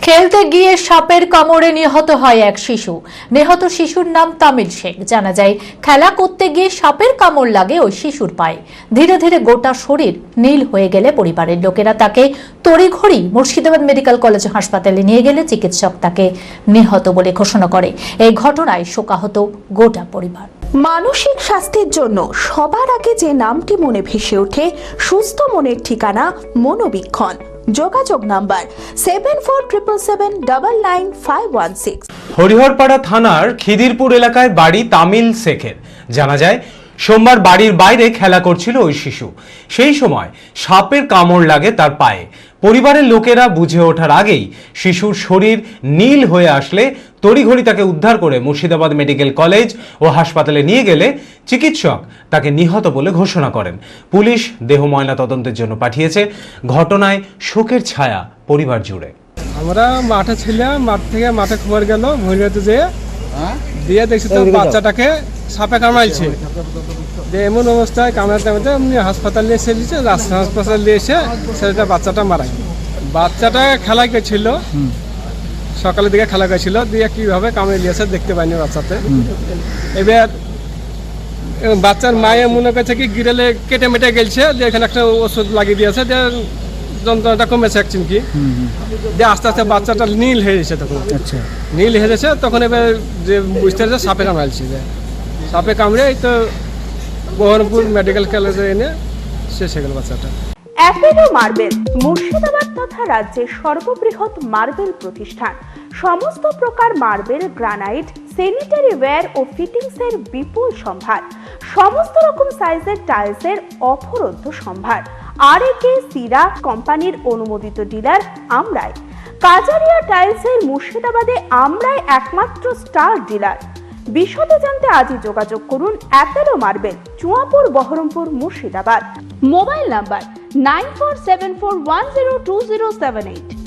খেলতে গিয়ে সাপের কামড়ে নিহত হয় এক শিশু। নিহত শিশুর নাম তামিল শেখ। জানা যায়, খেলা করতে গিয়ে সাপের কামড় লাগে ওই শিশুর পায়ে। ধীরে ধীরে গোটা শরীর নীল হয়ে গেলে পরিবারের লোকেরা তাকে তড়িঘড়ি মুর্শিদাবাদ মেডিকেল কলেজ হাসপাতালে নিয়ে গেলে চিকিৎসক তাকে নিহত বলে ঘোষণা করে। এই ঘটনায় শোকাহত গোটা পরিবার। মানসিক স্বাস্থ্যের জন্য সবার আগে যে নামটি মনে ভেসে ওঠে, সুস্থ মনের ঠিকানা মনোবীক্ষণ। যোগাযোগ নাম্বার 7477799516। হরিহরপাড়া থানার খিদিরপুর এলাকায় বাড়ি তামিল শেখের। জানা যায়, সোমবার বাড়ির বাইরে খেলা করছিল ওই শিশু। সেই সময় সাপের কামড় লাগে তার পায়ে। পরিবারের লোকেরা বুঝে ওঠার আগেই শিশুর শরীর নীল হয়ে আসলে তড়িঘড়ি তাকে উদ্ধার করে মুর্শিদাবাদ মেডিকেল কলেজ ও হাসপাতালে নিয়ে গেলে চিকিৎসক তাকে নিহত বলে ঘোষণা করেন। পুলিশ দেহ ময়না তদন্তের জন্য পাঠিয়েছে। ঘটনায় শোকের ছায়া পরিবার জুড়ে। আমরা মাঠে ছিলাম, মাঠ থেকে মাঠে খবর গেল ভৈরতে যেয়ে দিয়ে দেখছি তো বাচ্চাটাকে সাপে কামড়াইছে। এমন অবস্থায় কামড়াতে এমনি হাসপাতালে এসে দিয়েছে, হাসপাতালে এসে সেটা বাচ্চাটা মারা গেল। বাচ্চাটা খেলা গেছিল, সকালের দিকে খেলা গেছিল, দিয়ে কীভাবে কামড়ে নিয়েছে দেখতে পাইনি বাচ্চাতে। এবার বাচ্চার মায়ে মনে করছে কি গিরেলে কেটে মেটে গেছে, যে এখানে একটা ওষুধ লাগিয়ে দিয়েছে, যে যন্ত্রণাটা কমেছে একদিন কি, যে আস্তে আস্তে বাচ্চাটা নীল হয়ে গেছে। তখন নীল হয়ে গেছে, তখন এবার যে বুঝতে পারছে সাপে কামড়াইছে। যে সাপে কামড়ে এই তো বহরমপুর মেডিকেল কলেজে এনে শেষ হয়ে গেল বাচ্চাটা। অ্যাপেলো মার্বেল মুর্শিদাবাদ তথা রাজ্যের সর্ববৃহৎ মার্বেল প্রতিষ্ঠান। সমস্ত প্রকার মার্বেল, গ্রানাইট, স্যানিটারি ওয়্যার ও ফিটিংসের বিপুল সম্ভার। সমস্ত রকম সাইজের টাইলসের অফুরন্ত সম্ভার। আর.এ.কে সিরা কোম্পানির অনুমোদিত ডিলার আমরাই। কাজারিয়া টাইলসের মুর্শিদাবাদে আমরাই একমাত্র স্টার ডিলার। বিশদে জানতে আজই যোগাযোগ করুন Apollo marble, Chuapur, Baharampur, Murshidabad. Mobile number 9474102078।